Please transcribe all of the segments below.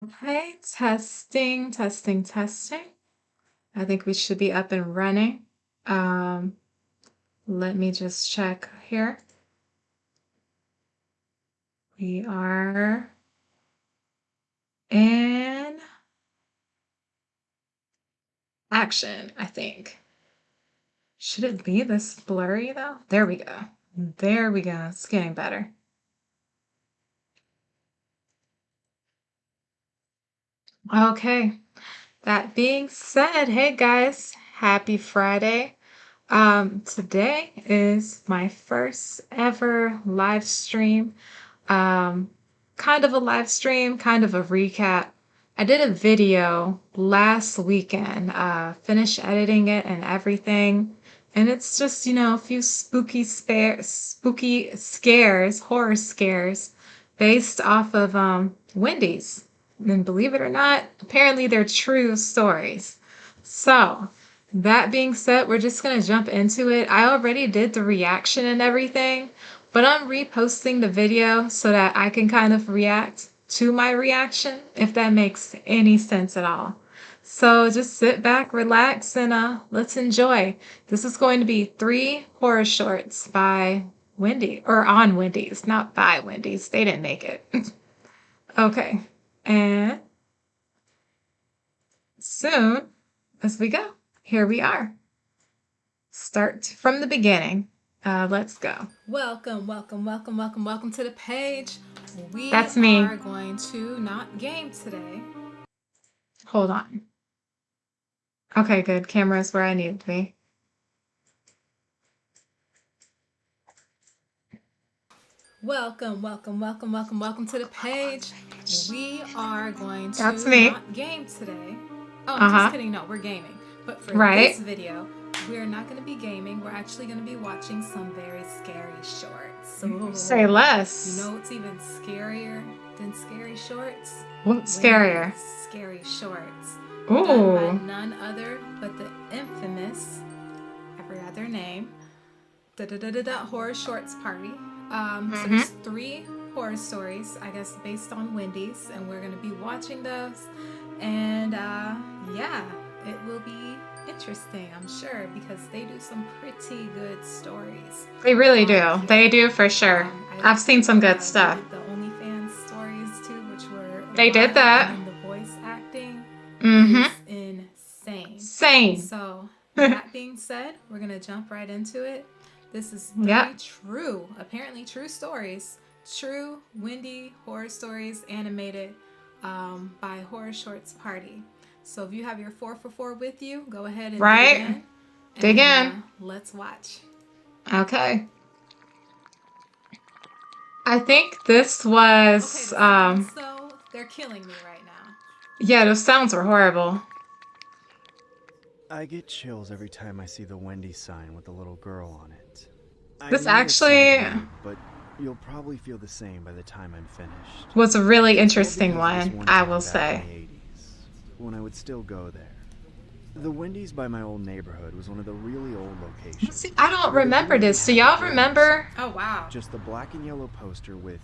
Okay, testing, testing, testing. I think we should be up and running. Um, Let me just check here. We are in action, I think. Should it be this blurry though? There we go. There we go. It's getting better. Okay. That being said, hey guys, happy Friday. Today is my first ever live stream. Um, Kind of a live stream, kind of a recap. I did a video last weekend, finished editing it and everything. And it's just, a few spooky scares, horror scares based off of Wendy's. And believe it or not, apparently they're true stories. So, that being said, we're just going to jump into it. I already did the reaction and everything, but I'm reposting the video so that I can kind of react to my reaction, if that makes any sense at all. So just sit back, relax, and let's enjoy. This is going to be 3 horror shorts by Wendy, or on Wendy's, not by Wendy's. They didn't make it. Okay. And soon as we go, here we are. Start from the beginning. Let's go. Welcome to the page. We That's me. Are going to not game today. Hold on. Okay, good. Camera's where I need it to be. Welcome to the page. We are going to That's me. Not game today. Oh, I'm just kidding. No, we're gaming. But for this video, we're not going to be gaming. We're actually going to be watching some very scary shorts. So, say less. You know what's even scarier than scary shorts? What's scarier? Scary shorts. Ooh. Done by none other but the infamous, I forgot their name, Horror Shorts Party. So there's 3 horror stories, I guess, based on Wendy's, and we're going to be watching those. And yeah, it will be interesting, I'm sure, because they do some pretty good stories. They really do. They do for sure. I've seen some good stuff. The OnlyFans stories too, which were they did that. And the voice acting is insane. Same. So that being said, we're gonna jump right into it. This is 3 apparently true stories, true Wendy horror stories animated by Horror Shorts Party. So if you have your 4 for 4 with you, go ahead and dig in. Let's watch. Okay. I think this was so they're killing me right now. Yeah, those sounds were horrible. I get chills every time I see the Wendy sign with the little girl on it. This actually weird, but you'll probably feel the same by the time I'm finished. Was a really interesting one, I will say. In the 80s, when I would still go there. The Wendy's by my old neighborhood was one of the really old locations. See, I don't remember this. Do y'all remember? Oh wow. Just the black and yellow poster with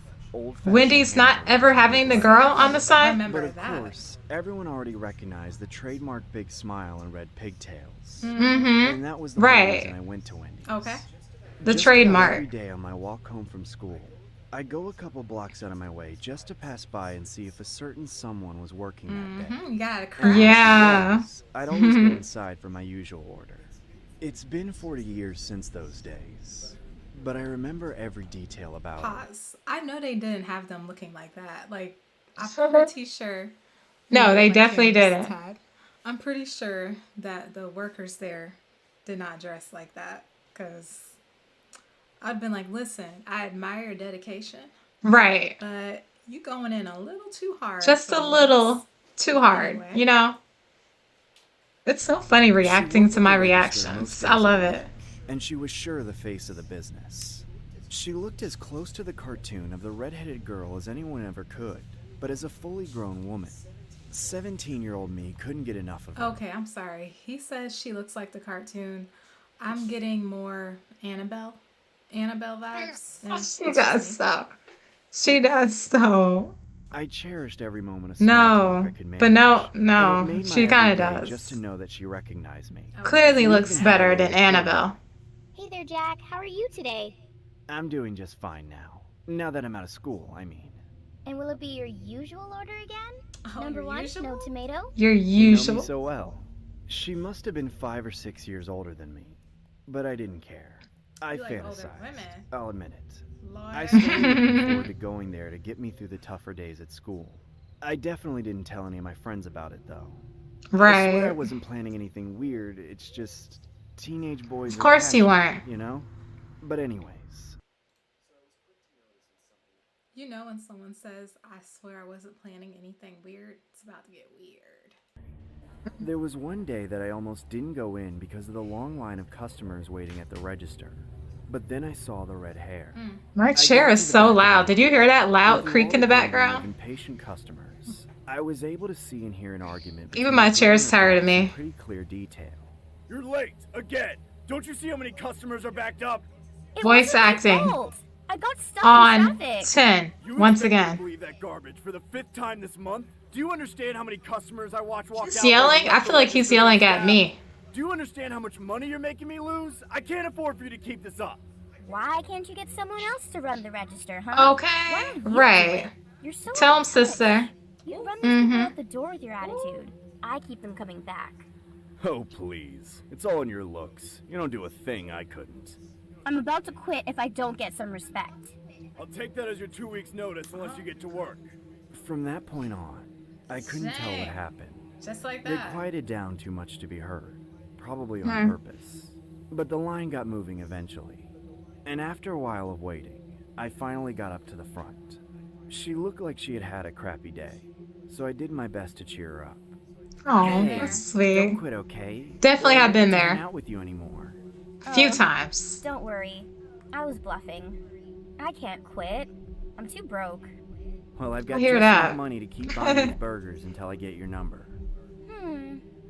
Wendy's not ever having the girl on the sign? But of course, everyone already recognized the trademark big smile and red pigtails. And that was the reason I went to Wendy's. Okay. The trademark. Every day on my walk home from school, I'd go a couple blocks out of my way just to pass by and see if a certain someone was working that day. You gotta crash. Yeah. I'd always go inside for my usual order. It's been 40 years since those days, but I remember every detail about it. Pause. I know they didn't have them looking like that. Like, I'm pretty sure. No, they definitely didn't. I'm pretty sure that the workers there did not dress like that, because I'd been like, listen, I admire your dedication. Right. But you going in a little too hard. Just a little too hard, anyway. You know? It's so funny reacting to my reactions. I love it. And she was sure the face of the business. She looked as close to the cartoon of the red-headed girl as anyone ever could, but as a fully grown woman. 17-year-old me couldn't get enough of her. Okay, I'm sorry. He says she looks like the cartoon. I'm getting more Annabelle vibes. She does so. She does so. I cherished every moment of small talk I could manage. But no, no, it made she my kind of every day does. just to know that she recognized me. Clearly looks better than Annabelle. Hey there, Jack. How are you today? I'm doing just fine now. Now that I'm out of school, I mean. And will it be your usual order again? Oh, Number one, usual? no tomato. Your You know usual. me so well. She must have been 5 or 6 years older than me, but I didn't care. I fantasized. I'll admit it. I started looking forward to going there to get me through the tougher days at school. I definitely didn't tell any of my friends about it, though. I swear I wasn't planning anything weird. It's just teenage boys. Of course you weren't. You know? But anyways. You know when someone says, I swear I wasn't planning anything weird, it's about to get weird. There was one day that I almost didn't go in because of the long line of customers waiting at the register. But then I saw the red hair. My chair is so loud. Did you hear that loud creak in the Of background? impatient customers. I was able to see and hear an argument. Even my chair is tired of me. Pretty clear detail. You're late again. Don't you see how many customers are backed up? Voice acting I got stuck on in traffic. 10 once again. Believe that garbage for the 5th time this month? Do you understand how many customers I watch walk out? He's yelling? I feel like he's yelling at me. Do you understand how much money you're making me lose? I can't afford for you to keep this up. Why can't you get someone else to run the register, huh? Okay, right. You're so Tell him, sister. You run these people out the door with your attitude. I keep them coming back. Oh, please. It's all in your looks. You don't do a thing I couldn't. I'm about to quit if I don't get some respect. I'll take that as your 2 weeks notice unless you get to work. From that point on, I couldn't tell what happened. Just like that. They quieted down too much to be heard, probably on purpose. But the line got moving eventually. And after a while of waiting, I finally got up to the front. She looked like she had had a crappy day, so I did my best to cheer her up. Oh, Hey, that's don't sweet. quit, okay? Definitely have been I don't there. out with you anymore. A few times. Don't worry. I was bluffing. I can't quit. I'm too broke. Well, I've got I hear just that. enough money to keep buying these burgers until I get your number.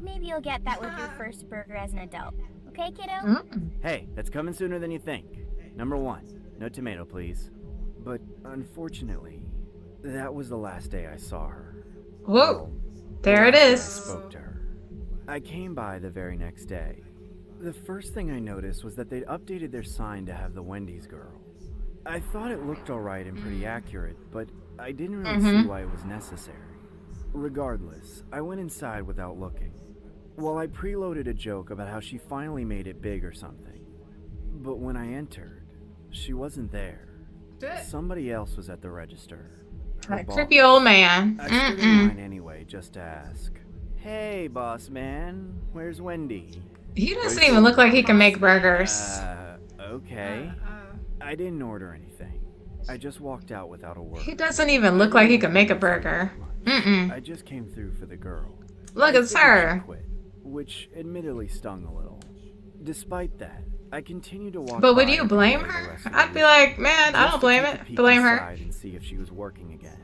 Maybe you'll get that with your first burger as an adult. Okay, kiddo? Mm. Hey, that's coming sooner than you think. Number 1, no tomato, please. But unfortunately, that was the last day I saw her. Whoa, there it I is. spoke to her. I came by the very next day. The first thing I noticed was that they'd updated their sign to have the Wendy's girl. I thought it looked alright and pretty accurate, but I didn't really see why it was necessary. Regardless, I went inside without looking. Well, I preloaded a joke about how she finally made it big or something. But when I entered, she wasn't there. Somebody else was at the register. Her That boss. creepy old man. I stood in line anyway just to ask, "Hey, boss man, where's Wendy?" He doesn't even look like he can make burgers. Okay. I didn't order anything. I just walked out without a word. He doesn't even look like he can make a burger. I just came through for the girl. Look, it's her. Quit, which admittedly stung a little. Despite that, I continued to walk. But would by you every blame day the her? rest of I'd the be week, like, man, I just don't to blame take a it. peek Blame her. inside and see if she was working again.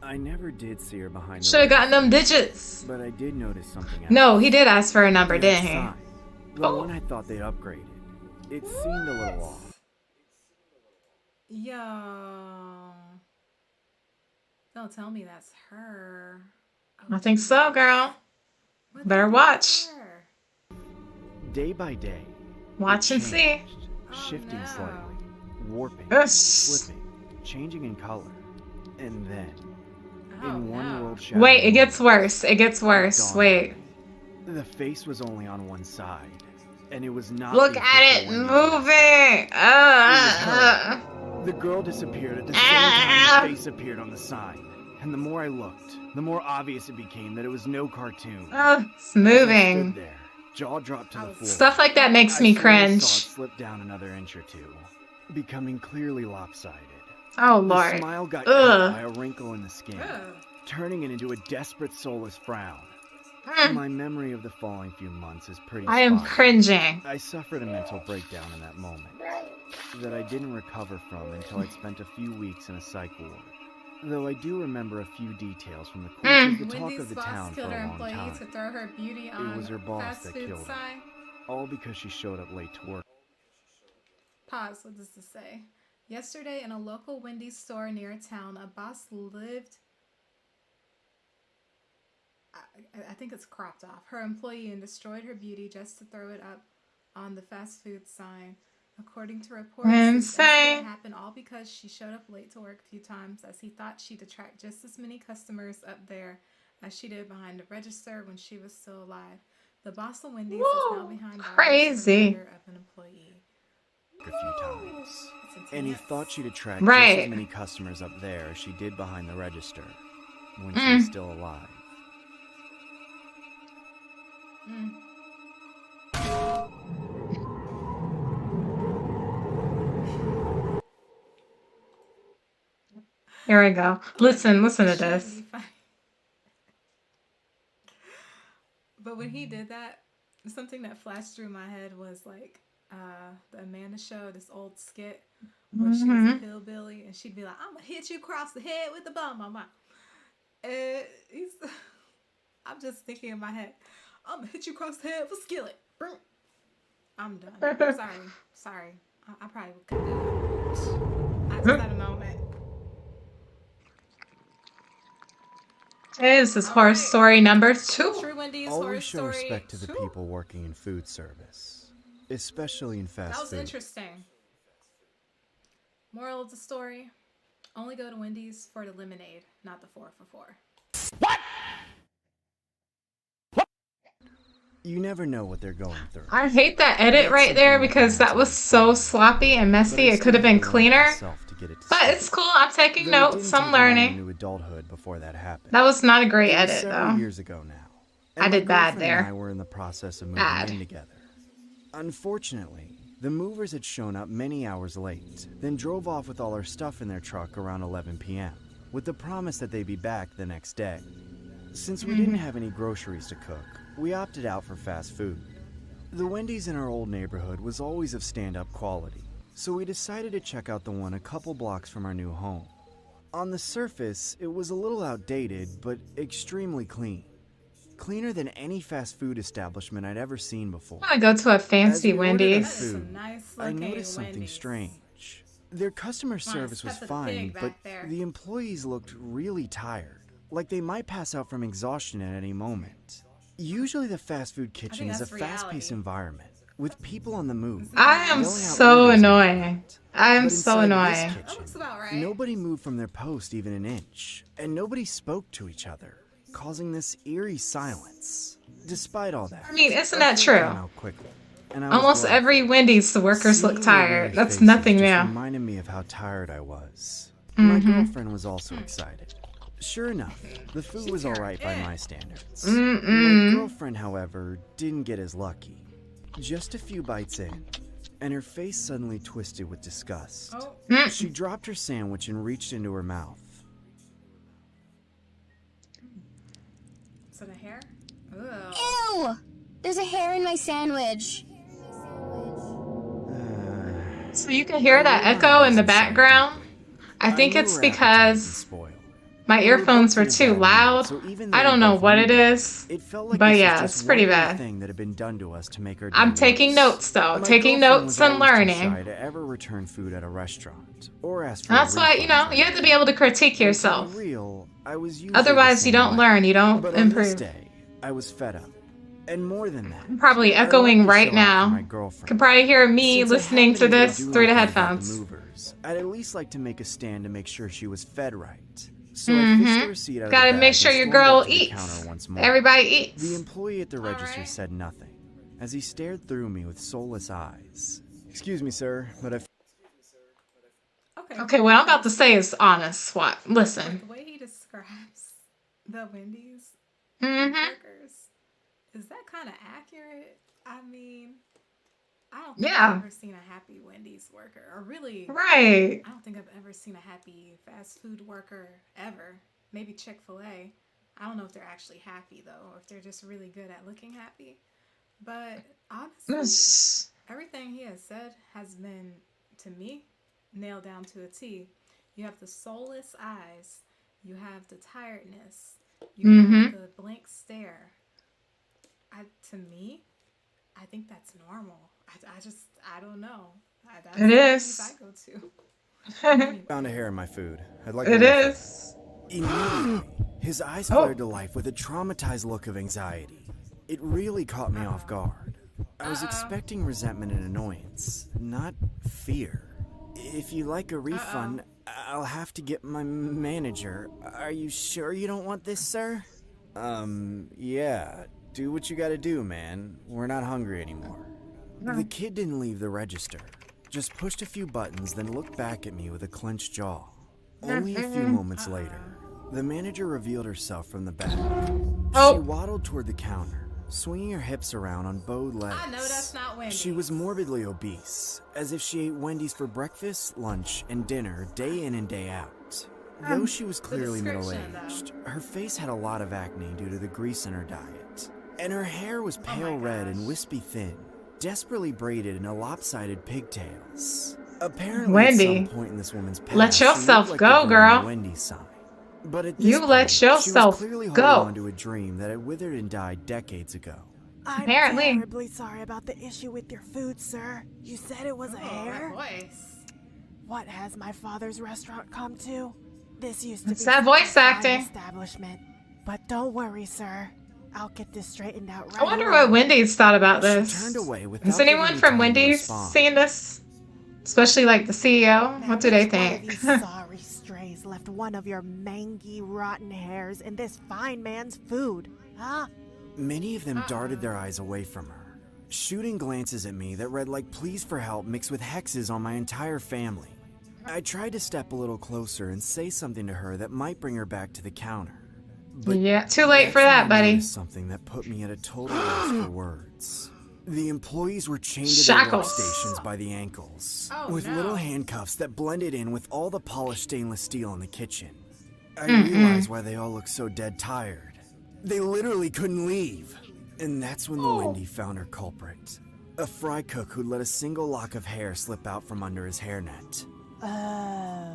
I never did see her behind the Should have gotten them register, digits. but I did notice something else. No, he did ask for a number, That didn't he? sign, the one I thought they'd upgraded. It seemed a little off. Yo. Don't tell me that's her. Oh, I think so, girl. Better watch. Day by day, Watch and see. changed, shifting no. slightly, warping, Yes. slipping, changing in color, and then, in one world shadow, Wait, it gets worse. It gets worse. dawned Wait. on me. The face was only on one side, and it was not. Look the at it official Wendy's. moving. The girl disappeared at the same time the face appeared on the sign. And the more I looked, the more obvious it became that it was no cartoon. It's I stood moving. there, jaw dropped to the floor. Stuff like that makes me I swear I cringe. saw it slip down another inch or two, becoming clearly lopsided. Oh, The Lord. smile got Ugh. cut by a wrinkle in the skin, turning it into a desperate, soulless frown. Mm. My memory of the following few months is pretty I am spotty. cringing. I suffered a mental breakdown in that moment that I didn't recover from until I'd spent a few weeks in a psych ward. Though I do remember a few details from the course of the talk of the town for a long time. To throw her beauty on It was her boss fast that food killed her. sign. All because she showed up late to work. Pause. What does this say? Yesterday, in a local Wendy's store near town, a boss lived I think it's cropped off. Her employee and destroyed her beauty just to throw it up on the fast food sign. According to reports, this incident happened all because she showed up late to work a few times, as he thought she'd attract just as many customers up there as she did behind the register when she was still alive. The boss of Wendy's is now behind bars for murder of an employee. A few times. And he thought she'd attract just as many customers up there as she did behind the register when she was still alive. Here we go. Listen to this. But when he did that, something that flashed through my head was like the Amanda Show, this old skit where she was a hillbilly and she'd be like, "I'm gonna hit you across the head with the bum on my." I'm just thinking in my head, "I'm gonna hit you across the head with a skillet." I'm done. Sorry. I probably would cut that out. I just had a moment. This is horror story number 2. True Wendy's Always show respect to the people working in food service, especially in fast food. That was interesting. Moral of the story: only go to Wendy's for the lemonade, not the 4 for $4. What? You never know what they're going through. I hate that edit right there because that was so sloppy and messy. It could have been cleaner. But it's cool. I'm taking notes. I'm learning. Into adulthood before that happened. That was not a great edit, several though. years ago now. I did bad there. And I were in the process of moving in together. Unfortunately, the movers had shown up many hours late, then drove off with all our stuff in their truck around 11 p.m. with the promise that they'd be back the next day. Since we didn't have any groceries to cook, we opted out for fast food. The Wendy's in our old neighborhood was always of stand-up quality, so we decided to check out the one a couple blocks from our new home. On the surface, it was a little outdated, but extremely clean. Cleaner than any fast food establishment I'd ever seen before. I want to go to a fancy Wendy's. I noticed something strange. Their customer service was fine, but the employees looked really tired, like they might pass out from exhaustion at any moment. Usually the fast food kitchen is a fast-paced environment, with people on the move. I am so annoying. I'm so annoying. Nobody moved from their post even an inch, and nobody spoke to each other, causing this eerie silence. Despite all that, I mean, isn't that true? Almost every Wendy's, the workers look tired. That's nothing new. Reminded me of how tired I was. My girlfriend was also excited. Sure enough, the food was alright by my standards. My girlfriend, however, didn't get as lucky. Just a few bites in, and her face suddenly twisted with disgust. She dropped her sandwich and reached into her mouth. Is it a hair? Ew! There's a hair in my sandwich. So you can hear that echo in the background? I think it's because my earphones were too loud. I don't know what it is, but yeah, it's pretty bad. I'm taking notes though, taking notes and learning. That's why, you know, you have to be able to critique yourself. Otherwise, you don't learn, you don't improve. I was fed up. And more than that, I'm probably echoing right now. You can probably hear me listening to this through the headphones. I'd at least like to make a stand to make sure she was fed right. So I fished her receipt out of the bag. Gotta make sure your girl eats. Everybody eats. The employee at the register said nothing, as he stared through me with soulless eyes. Excuse me, sir, but I... Okay, what I'm about to say is honest. What? Listen. The way he describes the Wendy's workers, is that kind of accurate? I mean, I don't think I've ever seen a happy Wendy's worker, or really, right? I don't think I've ever seen a happy fast food worker ever. Maybe Chick-fil-A. I don't know if they're actually happy though, or if they're just really good at looking happy. But honestly, everything he has said has been, to me, nailed down to a T. You have the soulless eyes. You have the tiredness. You have the blank stare. To me, I think that's normal. I don't know. That's it is. I go to. Found a hair in my food. I'd like it is. Immediately, His eyes flared to life with a traumatized look of anxiety. It really caught me off guard. I was expecting resentment and annoyance, not fear. If you like a refund, I'll have to get my manager. Are you sure you don't want this, sir? Yeah. Do what you gotta do, man. We're not hungry anymore. The kid didn't leave the register. Just pushed a few buttons, then looked back at me with a clenched jaw. Only a few moments later, the manager revealed herself from the back. She waddled toward the counter, swinging her hips around on bowed legs. I know that's not Wendy's. She was morbidly obese, as if she ate Wendy's for breakfast, lunch, and dinner day in and day out. Though she was clearly middle-aged, her face had a lot of acne due to the grease in her diet. And her hair was pale red and wispy thin, desperately braided into lopsided pigtails. Apparently, Wendy, at some point in this woman's past, let yourself like go, girl. Wendy's sign. But at this You point, let yourself she was clearly holding go. on to a dream that had withered and died decades ago. I'm terribly sorry about the issue with your food, sir. You said it was a hair? Voice. What has my father's restaurant come to? This used to It's be that voice a fine acting. establishment. But don't worry, sir. I'll get this straightened out right I wonder away. what Wendy's thought about She this. turned away without Has anyone giving me from time to Wendy's respond. seen this? Especially like the CEO? Now What do they which one of think? these sorry strays left one of your mangy, rotten hairs in this fine man's food, huh? Many of them darted their eyes away from her, shooting glances at me that read like pleas for help mixed with hexes on my entire family. I tried to step a little closer and say something to her that might bring her back to the counter. But Yeah, too late for that's that, when I buddy. noticed something that put me at a total loss for words. The employees were chained to their Shackles. workstations by the ankles, Oh, with no. little handcuffs that blended in with all the polished stainless steel in the kitchen. I realized why they all looked so dead tired. They literally couldn't leave. And that's when the Wendy found her culprit. A fry cook who'd let a single lock of hair slip out from under his hairnet. Oh.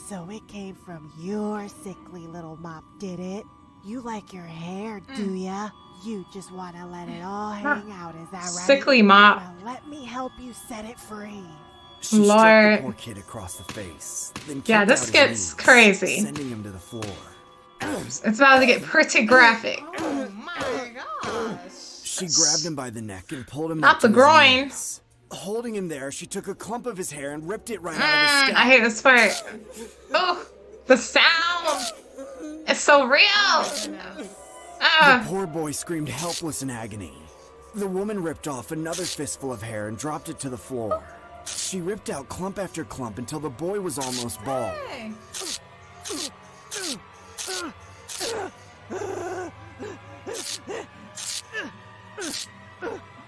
So it came from your sickly little mop, did it? You like your hair, do ya? You just want to let it all hang out, is that right? Sickly mop. Well, let me help you set it free. She struck Lord. the poor kid across the face, then Yeah, kicked this out his gets knees, crazy. sending him to the floor. It's about to get pretty graphic. Oh my gosh. She grabbed him by the neck and pulled him Not up to the his groin. knees. Holding him there, she took a clump of his hair and ripped it right out of his scalp. I hate this part. Oh, the sound. It's so real. The poor boy screamed helpless in agony. The woman ripped off another fistful of hair and dropped it to the floor. She ripped out clump after clump until the boy was almost bald. Hey.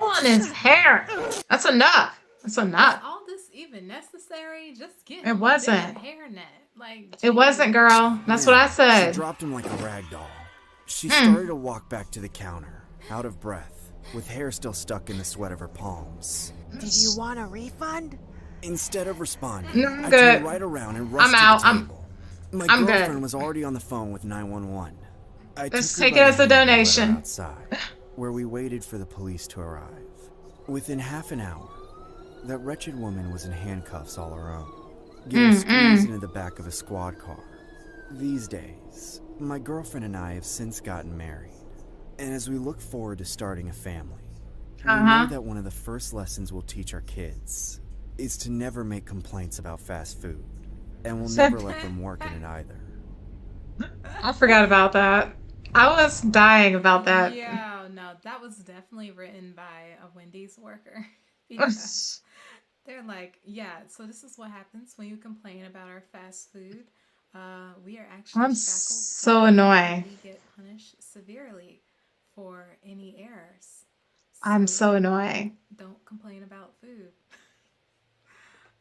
On his hair. That's enough. That's enough. All this even necessary? Just get It wasn't. a hairnet. Like It wasn't, girl. That's what I She said. dropped him like a rag doll. She started to walk back to the counter, out of breath, with hair still stuck in the sweat of her palms. Did you want a refund? Instead of responding, No, I'm I good. turned right around and rushed I'm out. to the table. My I'm good. girlfriend was already on the phone with 911. I Let's took her take by it the as a hand and led her donation. outside, where we waited for the police to arrive. Within half an hour, that wretched woman was in handcuffs all her own, getting squeezed into the back of a squad car. These days, my girlfriend and I have since gotten married, and as we look forward to starting a family, we know that one of the first lessons we'll teach our kids is to never make complaints about fast food, and we'll never let them work in it either. I forgot about that. I was dying about that. Yeah, no, that was definitely written by a Wendy's worker. Because they're like, yeah, so this is what happens when you complain about our fast food. We are actually I'm shackled so to it, annoying. and we get punished severely for any errors. I'm so annoying. Don't complain about food.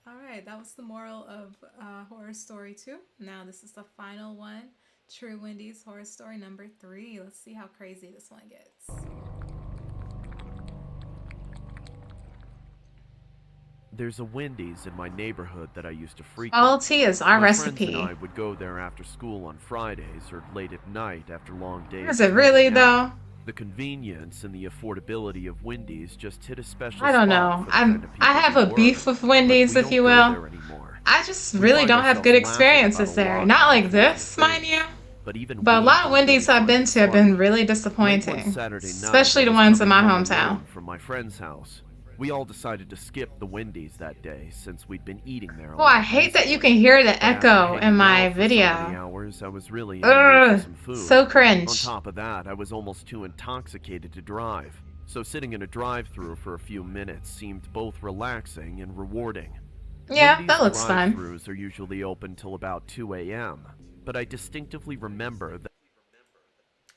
All right, that was the moral of Horror Story 2. Now this is the final one. True Wendy's Horror Story number 3. Let's see how crazy this one gets. There's a Wendy's in my neighborhood that I used to frequent. Quality is our My recipe. friends and I would go there after school on Fridays or late at night after long days. Is it of really hanging out. though? The convenience and the affordability of Wendy's just hit a special I don't spot know. for the kind of people I have we a were, beef with but Wendy's, we if don't you go will. there anymore. I just We really find don't have ourselves good laughing experiences about a there. lot Not of like different this, things. mind you. but even But a we lot of didn't Wendy's really I've been find to it have been funny. really Late one disappointing. Saturday night, Especially I the was ones in my coming home hometown. alone from my friend's house. We all decided to skip the Wendy's that day since we'd been eating there. Oh, I hate that you can hear the echo in my video. Hours, I was really in the mood for some food. So cringe. On top of that, I was almost too intoxicated to drive, so sitting in a drive-thru for a few minutes seemed both relaxing and rewarding. Yeah, Wendy's that looks fun. drive-thrus are usually open till about 2 a.m., but I distinctively remember that.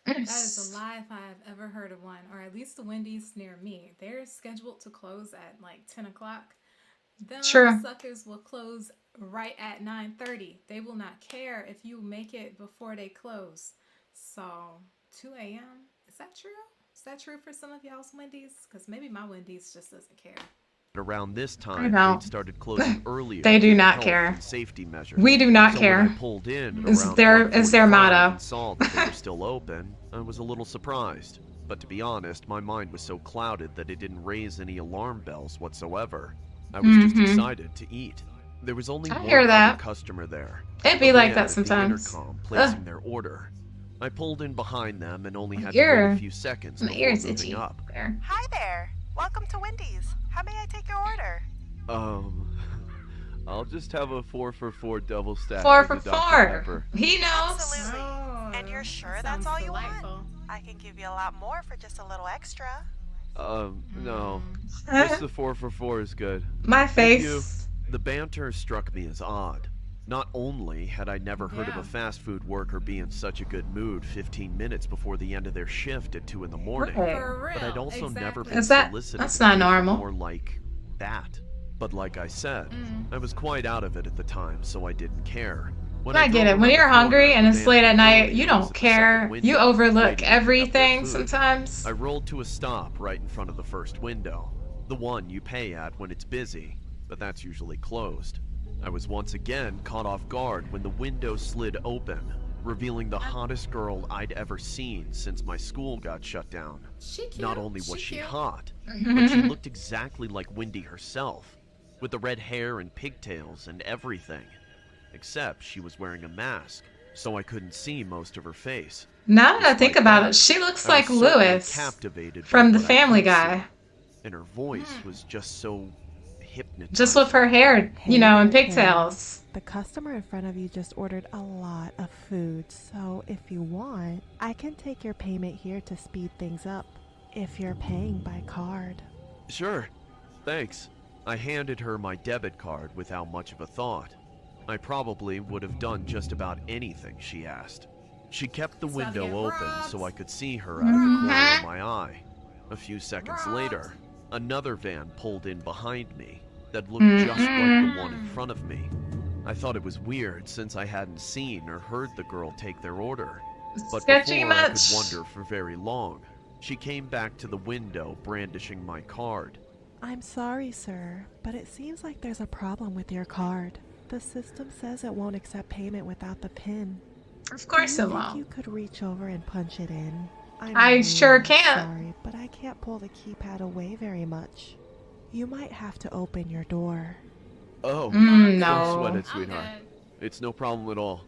That is a lie if I've ever heard of one, or at least the Wendy's near me. They're scheduled to close at like 10 o'clock. Them True. suckers will close right at 9:30. They will not care if you make it before they close. So 2 a.m. Is that true? Is that true for some of y'all's Wendy's? Because maybe my Wendy's just doesn't care. Around this time, don't. they'd started closing earlier. They do due to not health care. and safety measures. We do not So care. when I pulled in Is around their 1:45 motto. and saw that they were still open, I was a little surprised. But to be honest, my mind was so clouded that it didn't raise any alarm bells whatsoever. I was just excited to eat. There was only I one hear that. other customer there. It'd be A like man that at the sometimes. intercom placing their order. I pulled in behind them and only had to Ear. wait a few seconds My before ear's moving itchy. up. There. Hi there. Welcome to Wendy's. How may I take your order? I'll just have a 4 for $4 double stack. 4 with for a Dr. Pepper. 4. He knows. Absolutely. And you're sure that's sounds all you delightful. want? I can give you a lot more for just a little extra. No. Just the 4 for 4 is good. My Thank you. face. The banter struck me as odd. Not only had I never heard of Yeah. a fast food worker be in such a good mood 15 minutes before the end of their shift at 2 in the morning, Right. For real. but I'd also never exactly. been Is that- solicited that's to not pay for normal. more like that. But like I said, I was quite out of it at the time, so I didn't care. When I get drove it. When around you're the hungry corner, and the it's van late at from night, earlier you was don't at the care. second window, You overlook waiting to pick up their everything food. sometimes. I rolled to a stop right in front of the first window, the one you pay at when it's busy, but that's usually closed. I was once again caught off guard when the window slid open, revealing the hottest girl I'd ever seen since my school got shut down. She cute. Not only was she cute. hot, but she looked exactly like Wendy herself, with the red hair and pigtails and everything. Except she was wearing a mask, so I couldn't see most of her face. Now that I think Despite about that, it, she looks I like was certainly Lewis captivated by from The what I Family could Guy. see, and her voice was just so hypnotizing. Just with her hair, you know, and pigtails. The customer in front of you just ordered a lot of food, so if you want, I can take your payment here to speed things up, if you're paying by card. Sure, thanks. I handed her my debit card without much of a thought. I probably would have done just about anything she asked. She kept the Stop getting window open robbed. so I could see her out of the corner of my eye. A few seconds Robbed. later, another van pulled in behind me that looked just like the one in front of me. I thought it was weird since I hadn't seen or heard the girl take their order. But Sketchy before I could much? wonder for very long, she came back to the window brandishing my card. I'm sorry, sir, but it seems like there's a problem with your card. The system says it won't accept payment without the PIN. Of course Do it you think won't. you could reach over and punch it in? I sure can't. Sorry, but I can't pull the keypad away very much. You might have to open your door. Oh, No. don't sweat it, I'm sweetheart. good. It's no problem at all.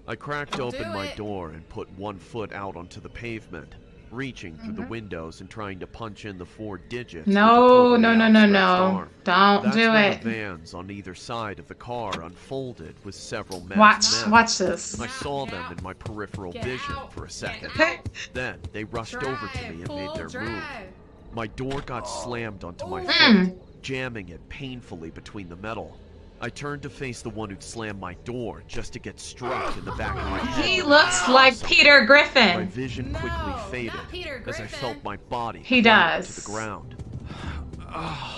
I cracked Don't open do my it. door and put one foot out onto the pavement, reaching through the windows and trying to punch in the 4 digits. with a No, totally no, no, no, outstretched no. arm. Don't That's do when it. the vans on either side of the car unfolded with several masked Watch, men. watch this. I saw them in my peripheral Get vision out. for a second. Get Then they rushed over to me and Drive, made their fool, move. drive. My door got slammed onto my Mm. foot, jamming it painfully between the metal. I turned to face the one who'd slammed my door just to get struck in the back of my head. He with looks a like something. Peter My Griffin. vision quickly No, faded not Peter as I Griffin. felt my body He plummet does. to the ground.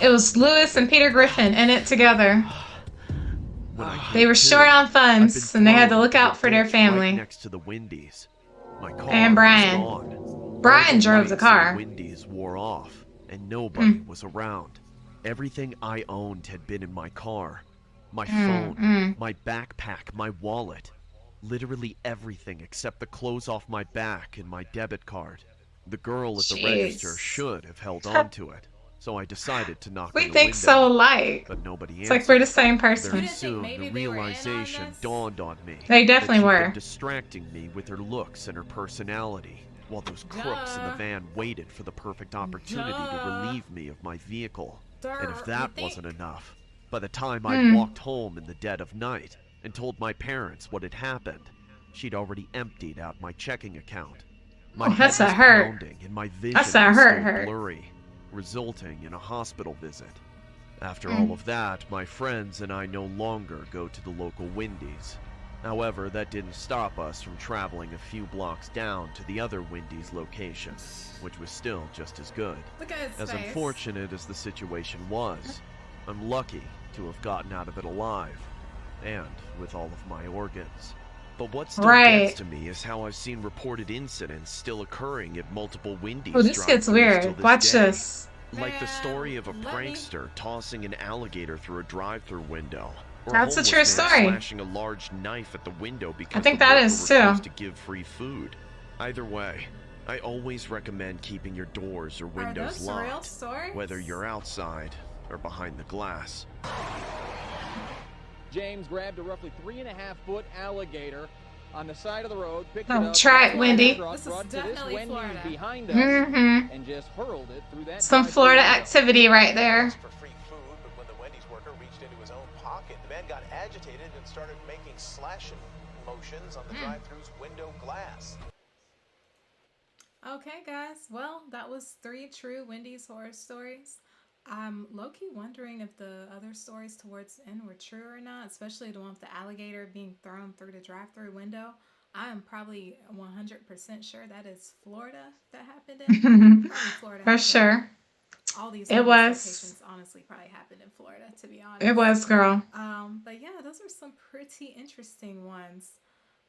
It was Lewis and Peter Griffin in it together. When I They came were to, short on I'd been funds, and they had to thrown look into out a for their ditch family. Right next to the Wendy's. My car And Brian. was gone. Brian All drove the lights in car. Wendy's wore off, and nobody was around. Everything I owned had been in my car. My phone, my backpack, my wallet. Literally everything except the clothes off my back and my debit card. The girl at the Jeez. register should have held on to it. so I decided to knock We on the think window. so alike. But nobody answered. It's like we're the same Very person. soon, the realization dawned on me They definitely that she'd were. been distracting me with her looks and her personality, while those crooks in the van waited for the perfect opportunity to relieve me of my vehicle. And if that wasn't enough, by the time I walked home in the dead of night and told my parents what had happened, she'd already emptied out my checking account. My head was pounding and my vision was still blurry, resulting in a hospital visit. After all of that, my friends and I no longer go to the local Wendy's. However, that didn't stop us from traveling a few blocks down to the other Wendy's location, which was still just as good. As unfortunate as the situation was, I'm lucky to have gotten out of it alive, and with all of my organs. But what still gets to me is how I've seen reported incidents still occurring at multiple Wendy's. Oh, this gets weird. Watch this. Like the story of a prankster tossing an alligator through a drive-through window. Or That's a true homeless man story. slashing a large knife at the window because I think the that worker is too. refused to give free food. Either way, I always recommend keeping your doors or windows locked, whether you're outside or behind the glass. James grabbed a roughly 3.5-foot alligator on the side of the road, picked it Oh, up, try it, Wendy. brought to this Wendy's behind us, and just hurled it through that. Some Florida activity right there. For free food, but when the Wendy's worker reached into his own pocket, the man got agitated and started making slashing motions on the drive-thru's window glass. Okay, guys. Well, that was 3 true Wendy's horror stories. I'm low-key wondering if the other stories towards the end were true or not, especially the one with the alligator being thrown through the drive-thru window. I am probably 100% sure that is Florida that happened in. Probably Florida. For sure. All these locations honestly probably happened in Florida, to be honest. It was, girl. But yeah, those are some pretty interesting ones.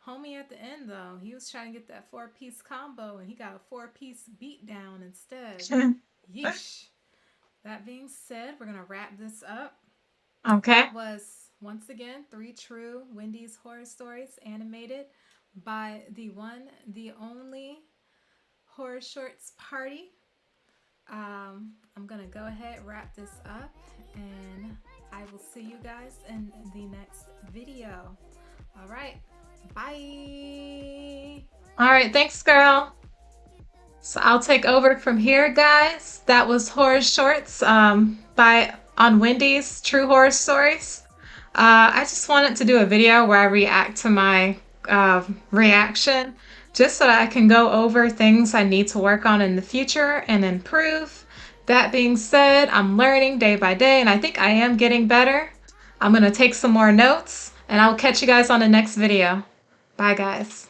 Homie at the end, though, he was trying to get that 4-piece combo, and he got a 4-piece beatdown instead. Yeesh. That being said, we're going to wrap this up. Okay. That was, once again, 3 true Wendy's horror stories animated by the one, the only Horror Shorts Party. I'm going to go ahead and wrap this up, and I will see you guys in the next video. All right. Bye. All right. Thanks, girl. So I'll take over from here, guys. That was Horror Shorts on Wendy's True Horror Stories. I just wanted to do a video where I react to my reaction, just so that I can go over things I need to work on in the future and improve. That being said, I'm learning day by day, and I think I am getting better. I'm going to take some more notes, and I'll catch you guys on the next video. Bye, guys.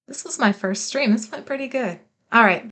This was my first stream. This went pretty good. All right.